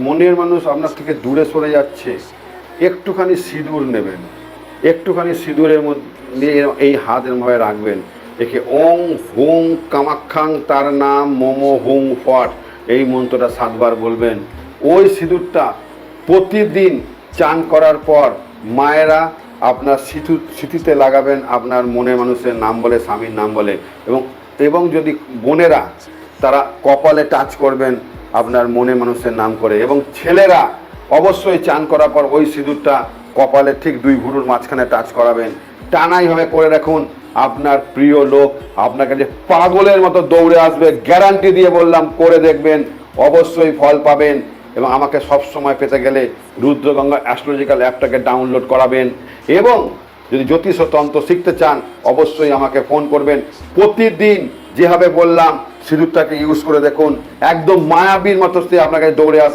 মনের মানুষ আপনার থেকে দূরে সরে যাচ্ছে, একটুখানি সিঁদুর নেবেন, একটুখানি সিঁদুরের মধ্যে এই হাত এরমভাবে রাখবেন, একে ওং হুং কামাখ্যাং তার নাম মোমো হুং ফট, এই মন্ত্রটা 7 বার বলবেন। ওই সিঁদুরটা প্রতিদিন চান করার পর মায়েরা আপনার সিঁথিতে লাগাবেন, আপনার মনের মানুষের নাম বলে, স্বামীর নাম বলে। এবং যদি বোনেরা তারা কপালে টাচ করবেন আপনার মনে মানুষের নাম করে। এবং ছেলেরা অবশ্যই চান করার পর ওই সিঁদুরটা কপালে ঠিক 2 ভুরুর মাঝখানে টাচ করাবেন। টানাইভাবে করে রাখুন, আপনার প্রিয় লোক আপনার কাছে পাগলের মতো দৌড়ে আসবে, গ্যারান্টি দিয়ে বললাম, করে দেখবেন, অবশ্যই ফল পাবেন। এবং আমাকে সব সময় পেতে গেলে রুদ্রগঙ্গা অ্যাস্ট্রোলজিক্যাল অ্যাপটাকে ডাউনলোড করাবেন। এবং যদি জ্যোতিষ ও তন্ত্র শিখতে চান অবশ্যই আমাকে ফোন করবেন। প্রতিদিন যেভাবে বললাম সিঁদুরটাকে ইউজ করে দেখুন, একদম মায়াবীর মতো সে আপনাকে দৌড়ে আসবে।